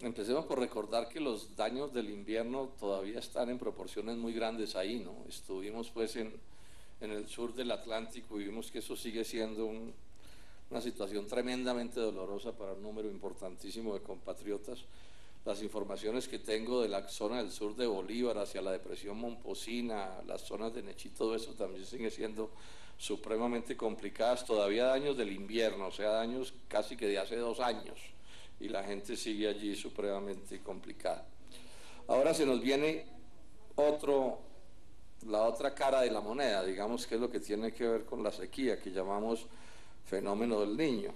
Empecemos por recordar que los daños del invierno todavía están en proporciones muy grandes ahí, ¿no? Estuvimos pues en el sur del Atlántico y vimos que eso sigue siendo una situación tremendamente dolorosa para un número importantísimo de compatriotas. Las informaciones que tengo de la zona del sur de Bolívar hacia la depresión Momposina, las zonas de Nechí, todo eso también sigue siendo supremamente complicadas. Todavía daños del invierno, o sea, daños casi que de hace 2 años, y la gente sigue allí supremamente complicada. Ahora se nos viene la otra cara de la moneda, digamos, que es lo que tiene que ver con la sequía, que llamamos fenómeno del Niño.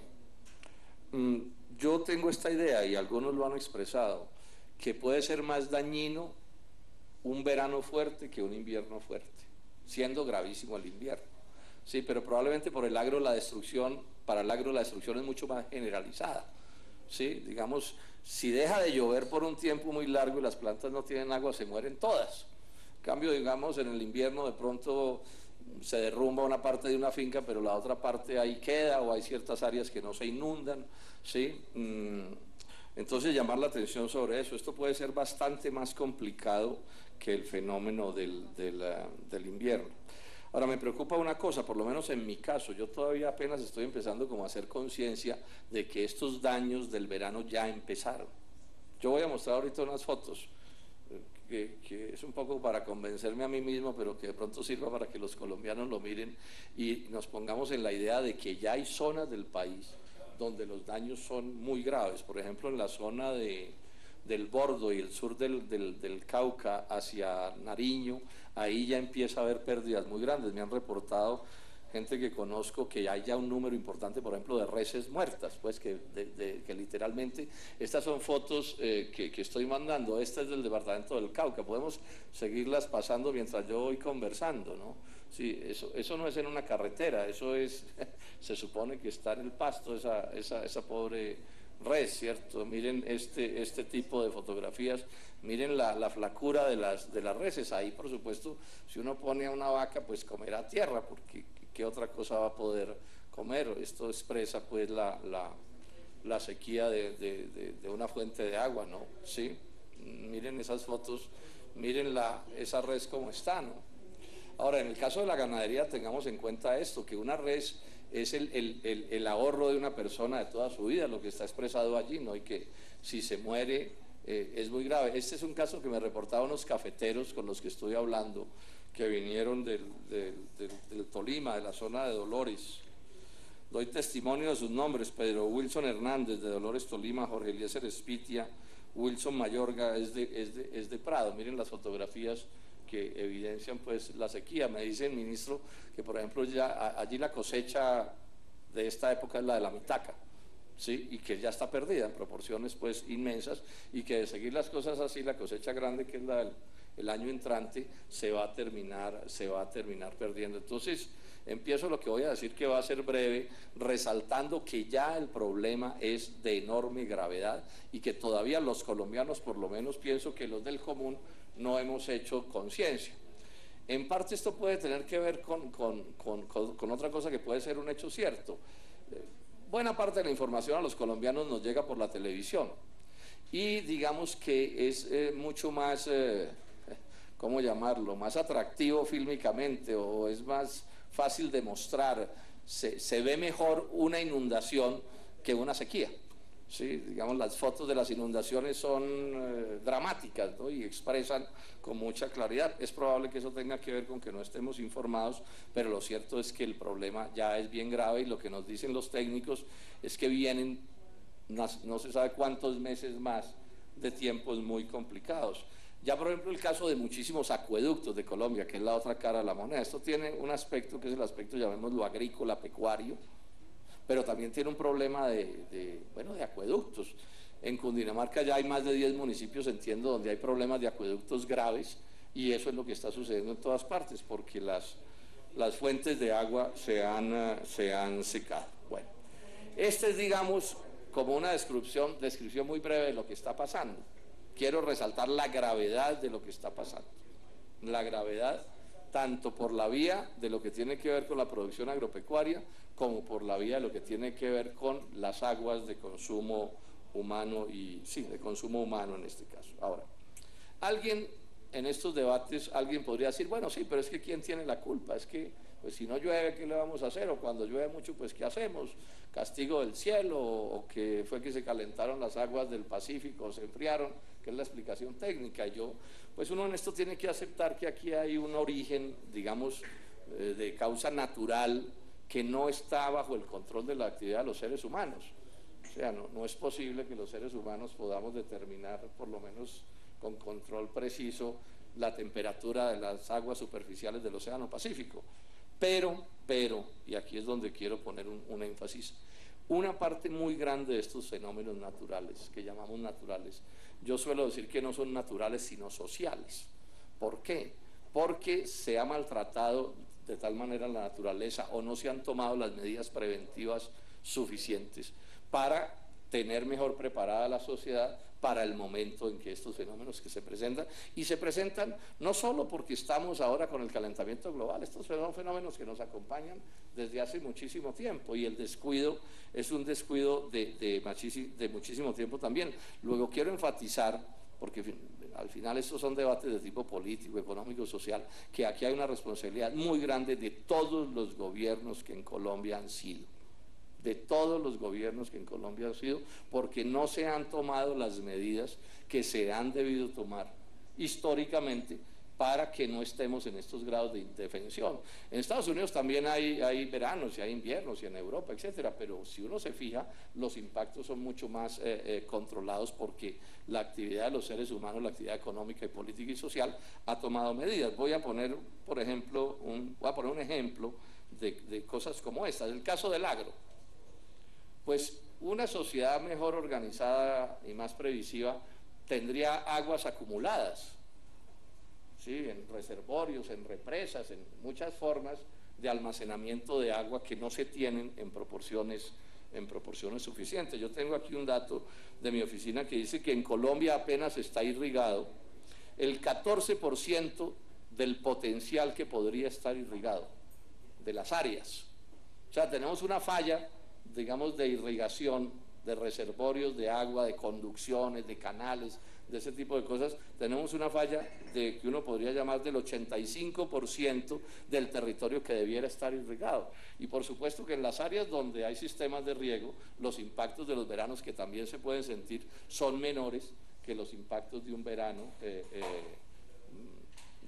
Yo tengo esta idea, y algunos lo han expresado, que puede ser más dañino un verano fuerte que un invierno fuerte, siendo gravísimo el invierno. Sí, pero probablemente por el agro la destrucción, para el agro la destrucción es mucho más generalizada. Sí, digamos, si deja de llover por un tiempo muy largo y las plantas no tienen agua, se mueren todas. En cambio, digamos, en el invierno de pronto se derrumba una parte de una finca, pero la otra parte ahí queda, o hay ciertas áreas que no se inundan, ¿sí? Entonces llamar la atención sobre eso. Esto puede ser bastante más complicado que el fenómeno del invierno. Ahora, me preocupa una cosa, por lo menos en mi caso, yo todavía apenas estoy empezando como a hacer conciencia de que estos daños del verano ya empezaron. Yo voy a mostrar ahorita unas fotos, que es un poco para convencerme a mí mismo, pero que de pronto sirva para que los colombianos lo miren y nos pongamos en la idea de que ya hay zonas del país donde los daños son muy graves. Por ejemplo, en la zona del Bordo y el sur del Cauca hacia Nariño, ahí ya empieza a haber pérdidas muy grandes. Me han reportado gente que conozco que hay ya un número importante, por ejemplo, de reses muertas, pues que literalmente, estas son fotos que estoy mandando. Esta es del departamento del Cauca, podemos seguirlas pasando mientras yo voy conversando, ¿no? Sí, eso no es en una carretera, eso es, se supone que está en el pasto, esa pobre res, ¿cierto? Miren este tipo de fotografías, miren la flacura de las reses. Ahí, por supuesto, si uno pone a una vaca, pues comerá tierra, porque ¿qué otra cosa va a poder comer? Esto expresa pues la sequía de una fuente de agua, ¿no? ¿Sí? Miren esas fotos, miren esa res como está, ¿no? Ahora, en el caso de la ganadería, tengamos en cuenta esto, que una res es el ahorro de una persona de toda su vida, lo que está expresado allí, ¿no? Y que si se muere es muy grave. Este es un caso que me reportaban unos cafeteros con los que estoy hablando, que vinieron del Tolima, de la zona de Dolores. Doy testimonio de sus nombres: Pedro Wilson Hernández, de Dolores, Tolima; Jorge Eliezer Espitia; Wilson Mayorga, es de Prado. Miren las fotografías que evidencian pues la sequía. Me dice el ministro que, por ejemplo, ya allí la cosecha de esta época es la de la mitaca, ¿sí? Y que ya está perdida en proporciones pues inmensas, y que de seguir las cosas así, la cosecha grande, que es la del año entrante, se va a terminar perdiendo. Entonces, empiezo lo que voy a decir, que va a ser breve, resaltando que ya el problema es de enorme gravedad y que todavía los colombianos, por lo menos pienso que los del común, no hemos hecho conciencia. En parte esto puede tener que ver con otra cosa que puede ser un hecho cierto. Buena parte de la información a los colombianos nos llega por la televisión, y digamos que es mucho más, ¿cómo llamarlo?, más atractivo fílmicamente, o es más fácil de mostrar, se ve mejor una inundación que una sequía. Sí, digamos, las fotos de las inundaciones son dramáticas, ¿no? Y expresan con mucha claridad. Es probable que eso tenga que ver con que no estemos informados, pero lo cierto es que el problema ya es bien grave, y lo que nos dicen los técnicos es que vienen no se sabe cuántos meses más de tiempos muy complicados. Ya, por ejemplo, el caso de muchísimos acueductos de Colombia, que es la otra cara de la moneda. Esto tiene un aspecto que es el aspecto, llamémoslo, agrícola, pecuario, pero también tiene un problema de acueductos. En Cundinamarca ya hay más de 10 municipios, entiendo, donde hay problemas de acueductos graves, y eso es lo que está sucediendo en todas partes, porque las fuentes de agua se han secado. Bueno, este es, digamos, como una descripción muy breve de lo que está pasando. Quiero resaltar la gravedad de lo que está pasando. La gravedad tanto por la vía de lo que tiene que ver con la producción agropecuaria, como por la vía de lo que tiene que ver con las aguas de consumo humano y, sí, de consumo humano en este caso. Ahora, alguien en estos debates, alguien podría decir, bueno, sí, pero es que ¿quién tiene la culpa? Es que, pues si no llueve, ¿qué le vamos a hacer? O cuando llueve mucho, pues ¿qué hacemos? ¿Castigo del cielo? ¿O que fue que se calentaron las aguas del Pacífico, se enfriaron? Que es la explicación técnica. Yo, pues uno en esto tiene que aceptar que aquí hay un origen, digamos, de causa natural que no está bajo el control de la actividad de los seres humanos. O sea, no es posible que los seres humanos podamos determinar, por lo menos con control preciso, la temperatura de las aguas superficiales del Océano Pacífico. Pero, y aquí es donde quiero poner un énfasis, una parte muy grande de estos fenómenos naturales, que llamamos naturales, yo suelo decir que no son naturales sino sociales. ¿Por qué? Porque se ha maltratado de tal manera la naturaleza o no se han tomado las medidas preventivas suficientes para tener mejor preparada la sociedad para el momento en que estos fenómenos que se presentan, y se presentan no solo porque estamos ahora con el calentamiento global, estos son fenómenos que nos acompañan desde hace muchísimo tiempo, y el descuido es un descuido de muchísimo tiempo también. Luego quiero enfatizar, porque al final estos son debates de tipo político, económico, social, que aquí hay una responsabilidad muy grande de todos los gobiernos que en Colombia han sido, de todos los gobiernos que en Colombia han sido, porque no se han tomado las medidas que se han debido tomar históricamente para que no estemos en estos grados de indefensión. En Estados Unidos también hay veranos y hay inviernos, y en Europa, etcétera, pero si uno se fija, los impactos son mucho más controlados, porque la actividad de los seres humanos, la actividad económica y política y social ha tomado medidas. Voy a poner, por ejemplo, un ejemplo de cosas como estas. El caso del agro. Pues una sociedad mejor organizada y más previsiva tendría aguas acumuladas, ¿sí? En reservorios, en represas, en muchas formas de almacenamiento de agua que no se tienen en proporciones suficientes. Yo tengo aquí un dato de mi oficina que dice que en Colombia apenas está irrigado el 14% del potencial que podría estar irrigado, de las áreas. O sea, tenemos una falla, digamos, de irrigación, de reservorios de agua, de conducciones, de canales, de ese tipo de cosas. Tenemos una falla de que uno podría llamar del 85% del territorio que debiera estar irrigado. Y por supuesto que en las áreas donde hay sistemas de riego, los impactos de los veranos, que también se pueden sentir, son menores que los impactos de un verano,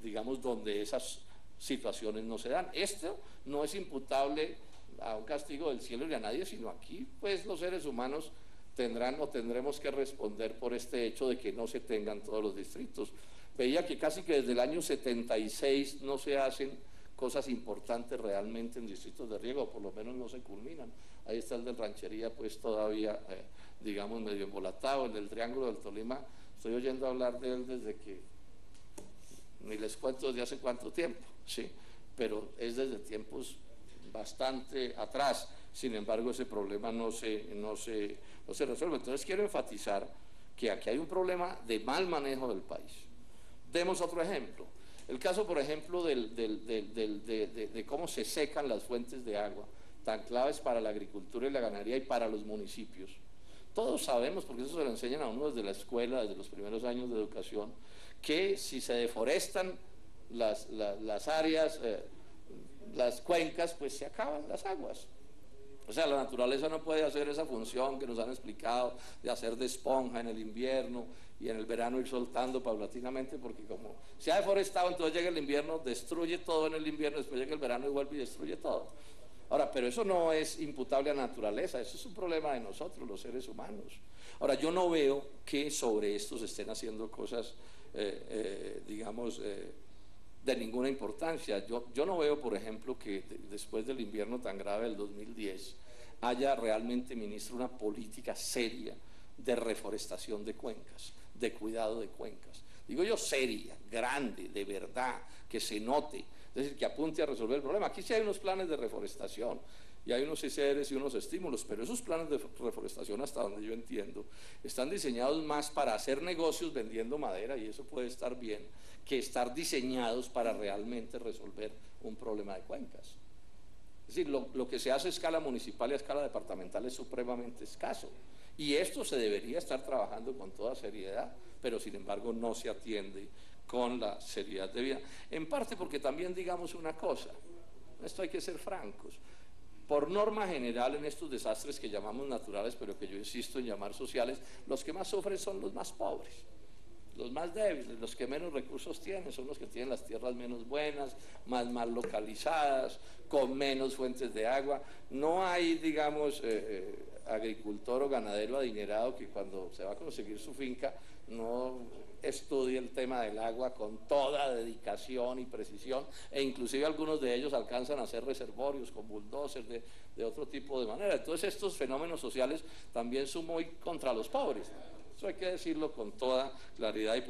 digamos, donde esas situaciones no se dan. Esto no es imputable a un castigo del cielo ni a nadie, sino aquí pues los seres humanos tendrán o tendremos que responder por este hecho de que no se tengan todos los distritos. Veía que casi que desde el año 76 no se hacen cosas importantes realmente en distritos de riego, o por lo menos no se culminan. Ahí está el del Ranchería, pues todavía, digamos, medio embolatado. El del Triángulo del Tolima, estoy oyendo hablar de él desde que, ni les cuento desde hace cuánto tiempo, sí, pero es desde tiempos bastante atrás. Sin embargo, ese problema no se resuelve. Entonces quiero enfatizar que aquí hay un problema de mal manejo del país. Demos otro ejemplo. El caso, por ejemplo, de cómo se secan las fuentes de agua, tan claves para la agricultura y la ganadería y para los municipios. Todos sabemos, porque eso se lo enseñan a uno desde la escuela, desde los primeros años de educación, que si se deforestan las áreas, las cuencas, pues se acaban las aguas. O sea, la naturaleza no puede hacer esa función que nos han explicado de hacer de esponja en el invierno y en el verano ir soltando paulatinamente, porque como se ha deforestado, entonces llega el invierno, destruye todo en el invierno, después llega el verano y vuelve y destruye todo. Ahora, pero eso no es imputable a la naturaleza, eso es un problema de nosotros, los seres humanos. Ahora, yo no veo que sobre esto se estén haciendo cosas, digamos, de ninguna importancia. Yo no veo, por ejemplo, que después del invierno tan grave del 2010 haya realmente, ministro, una política seria de reforestación de cuencas, de cuidado de cuencas. Digo yo seria, grande, de verdad, que se note, es decir, que apunte a resolver el problema. Aquí sí hay unos planes de reforestación y hay unos ICRs y unos estímulos, pero esos planes de reforestación, hasta donde yo entiendo, están diseñados más para hacer negocios vendiendo madera, y eso puede estar bien, que estar diseñados para realmente resolver un problema de cuencas. Es decir, lo que se hace a escala municipal y a escala departamental es supremamente escaso. Y esto se debería estar trabajando con toda seriedad, pero sin embargo no se atiende con la seriedad debida. En parte porque también digamos una cosa, esto hay que ser francos, por norma general en estos desastres que llamamos naturales, pero que yo insisto en llamar sociales, los que más sufren son los más pobres, los más débiles, los que menos recursos tienen, son los que tienen las tierras menos buenas, más mal localizadas, con menos fuentes de agua. No hay, digamos, agricultor o ganadero adinerado que cuando se va a conseguir su finca no estudie el tema del agua con toda dedicación y precisión, e inclusive algunos de ellos alcanzan a hacer reservorios con bulldozers de otro tipo de manera. Entonces estos fenómenos sociales también son muy contra los pobres. Eso hay que decirlo con toda claridad y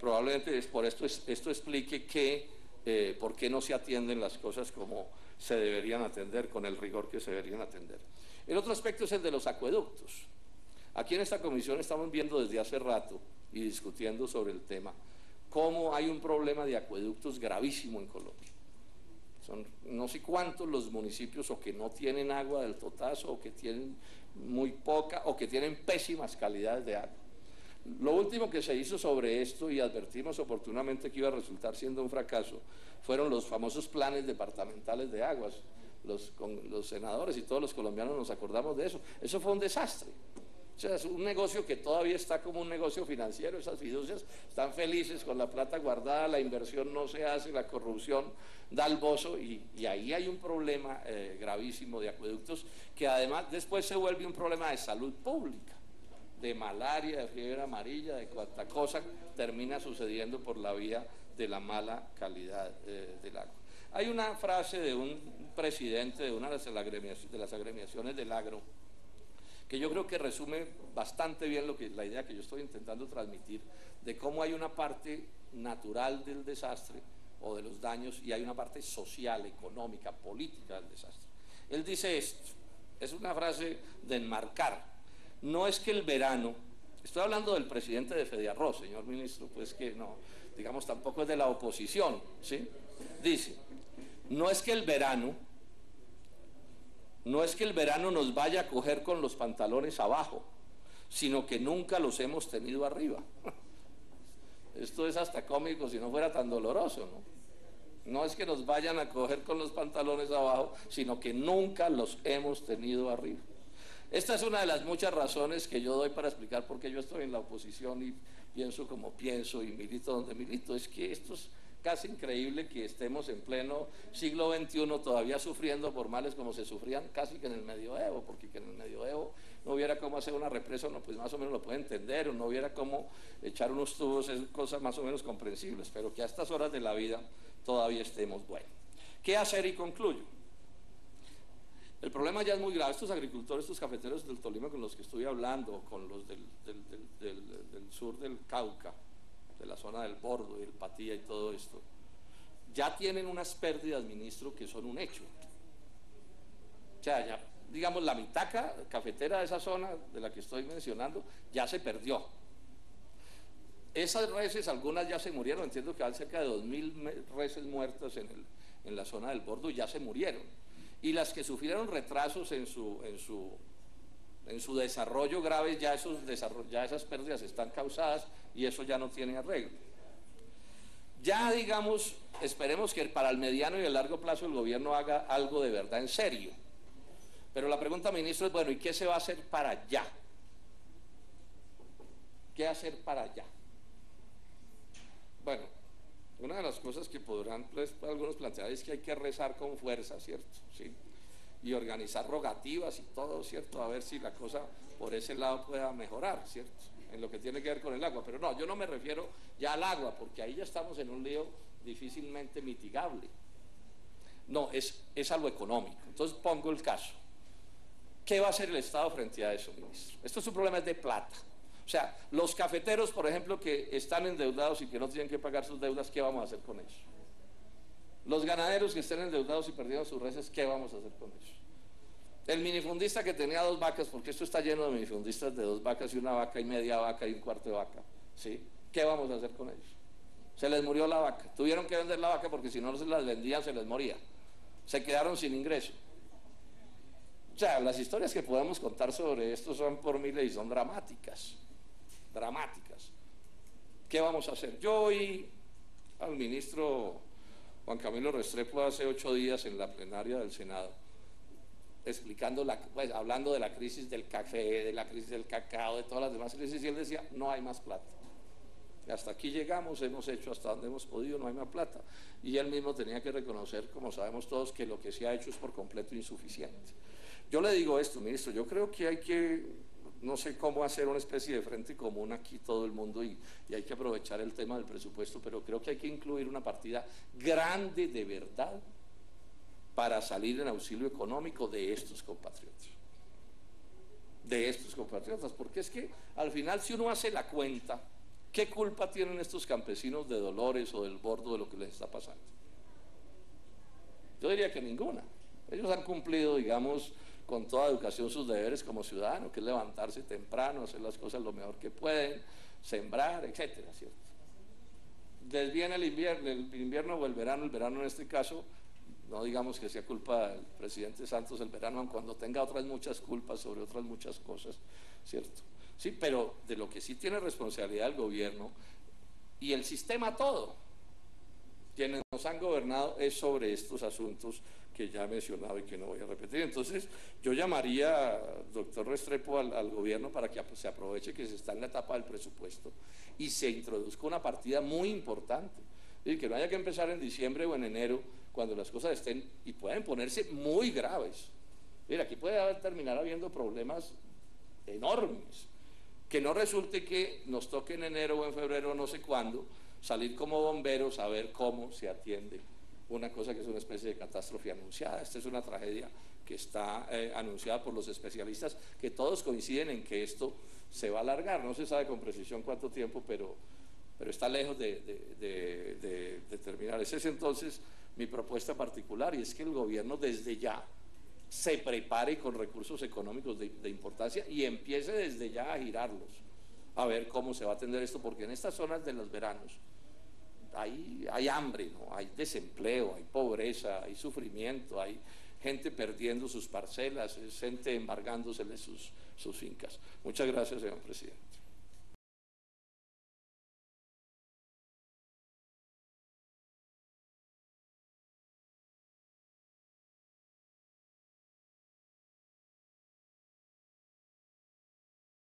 probablemente por esto explique que por qué no se atienden las cosas como se deberían atender, con el rigor que se deberían atender. El otro aspecto es el de los acueductos. Aquí en esta comisión estamos viendo desde hace rato y discutiendo sobre el tema cómo hay un problema de acueductos gravísimo en Colombia. Son no sé cuántos los municipios o que no tienen agua del totazo, o que tienen muy poca, o que tienen pésimas calidades de agua. Lo último que se hizo sobre esto, y advertimos oportunamente que iba a resultar siendo un fracaso, fueron los famosos planes departamentales de aguas. Con los senadores y todos los colombianos nos acordamos de eso. Eso fue un desastre. O sea, es un negocio que todavía está como un negocio financiero. Esas fiducias están felices con la plata guardada, la inversión no se hace, la corrupción da el bozo, y ahí hay un problema gravísimo de acueductos, que además después se vuelve un problema de salud pública, de malaria, de fiebre amarilla, de cuanta cosa termina sucediendo por la vía de la mala calidad del agua. Hay una frase de un presidente de una de las agremiaciones del agro, que yo creo que resume bastante bien la idea que yo estoy intentando transmitir, de cómo hay una parte natural del desastre o de los daños y hay una parte social, económica, política del desastre. Él dice esto, es una frase de enmarcar: no es que el verano, estoy hablando del presidente de Fediarroz, señor ministro, pues que no, digamos tampoco es de la oposición, ¿sí? Dice, no es que el verano nos vaya a coger con los pantalones abajo, sino que nunca los hemos tenido arriba. Esto es hasta cómico si no fuera tan doloroso, ¿no? No es que nos vayan a coger con los pantalones abajo, sino que nunca los hemos tenido arriba. Esta es una de las muchas razones que yo doy para explicar por qué yo estoy en la oposición y pienso como pienso y milito donde milito. Es que esto es casi increíble que estemos en pleno siglo XXI todavía sufriendo por males como se sufrían casi que en el medioevo, porque que en el medioevo no hubiera cómo hacer una represa, no, pues más o menos lo puede entender, o no hubiera cómo echar unos tubos, es cosas más o menos comprensibles, pero que a estas horas de la vida todavía estemos. Bueno, ¿qué hacer? Y concluyo. El problema ya es muy grave. Estos agricultores, estos cafeteros del Tolima con los que estoy hablando, con los del sur del Cauca, de la zona del Bordo y el Patía y todo esto, ya tienen unas pérdidas, ministro, que son un hecho. O sea, ya, digamos, la mitaca cafetera de esa zona de la que estoy mencionando ya se perdió. Esas reses, algunas ya se murieron, entiendo que hay cerca de 2000 reses muertas en la zona del Bordo, ya se murieron. Y las que sufrieron retrasos en su desarrollo grave, ya esas pérdidas están causadas y eso ya no tiene arreglo. Ya, digamos, esperemos que para el mediano y el largo plazo el gobierno haga algo de verdad en serio. Pero la pregunta, ministro, es, bueno, ¿y qué se va a hacer para allá? ¿Qué hacer para allá? Bueno, una de las cosas que podrán algunos plantear es que hay que rezar con fuerza, ¿cierto? ¿Sí? Y organizar rogativas y todo, ¿cierto? A ver si la cosa por ese lado pueda mejorar, ¿cierto? En lo que tiene que ver con el agua. Pero no, yo no me refiero ya al agua, porque ahí ya estamos en un lío difícilmente mitigable. No, es a lo económico. Entonces pongo el caso. ¿Qué va a hacer el Estado frente a eso, ministro? Esto es un problema de plata. O sea, los cafeteros, por ejemplo, que están endeudados y que no tienen que pagar sus deudas, ¿qué vamos a hacer con eso? Los ganaderos que estén endeudados y perdieron sus reses, ¿qué vamos a hacer con eso? El minifundista que tenía 2 vacas, porque esto está lleno de minifundistas de 2 vacas y 1 vaca y media vaca y 1/4 de vaca, ¿sí? ¿Qué vamos a hacer con ellos? Se les murió la vaca, tuvieron que vender la vaca porque si no se las vendían se les moría, se quedaron sin ingreso. O sea, las historias que podemos contar sobre esto son por miles y son dramáticas, dramáticas. ¿Qué vamos a hacer? Yo oí al ministro Juan Camilo Restrepo hace 8 días en la plenaria del Senado, explicando, pues, hablando de la crisis del café, de la crisis del cacao, de todas las demás crisis, y él decía, no hay más plata. Hasta aquí llegamos, hemos hecho hasta donde hemos podido, no hay más plata. Y él mismo tenía que reconocer, como sabemos todos, que lo que se ha hecho es por completo insuficiente. Yo le digo esto, ministro, yo creo que hay que, no sé cómo hacer una especie de frente común aquí todo el mundo y hay que aprovechar el tema del presupuesto, pero creo que hay que incluir una partida grande de verdad para salir en auxilio económico de estos compatriotas. De estos compatriotas, porque es que al final si uno hace la cuenta, ¿qué culpa tienen estos campesinos de Dolores o del Bordo de lo que les está pasando? Yo diría que ninguna. Ellos han cumplido, digamos, con toda educación sus deberes como ciudadanos, que es levantarse temprano, hacer las cosas lo mejor que pueden, sembrar, etcétera, ¿cierto? Les viene el invierno o el verano en este caso, no digamos que sea culpa del presidente Santos el verano, aun cuando tenga otras muchas culpas sobre otras muchas cosas, ¿cierto? Sí, pero de lo que sí tiene responsabilidad el gobierno y el sistema todo, quienes nos han gobernado, es sobre estos asuntos que ya he mencionado y que no voy a repetir. Entonces, yo llamaría, doctor Restrepo, al gobierno para que se aproveche que se está en la etapa del presupuesto y se introduzca una partida muy importante. Y que no haya que empezar en diciembre o en enero, cuando las cosas estén y pueden ponerse muy graves. Mira, aquí puede terminar habiendo problemas enormes. Que no resulte que nos toque en enero o en febrero, no sé cuándo, salir como bomberos a ver cómo se atiende una cosa que es una especie de catástrofe anunciada. Esta es una tragedia que está anunciada por los especialistas, que todos coinciden en que esto se va a alargar. No se sabe con precisión cuánto tiempo, pero está lejos de terminar. Esa es entonces mi propuesta particular, y es que el gobierno desde ya se prepare con recursos económicos de importancia y empiece desde ya a girarlos, a ver cómo se va a atender esto, porque en estas zonas de los veranos hay hambre, ¿no? Hay desempleo, hay pobreza, hay sufrimiento, hay gente perdiendo sus parcelas, gente embargándosele sus fincas. Muchas gracias, señor presidente.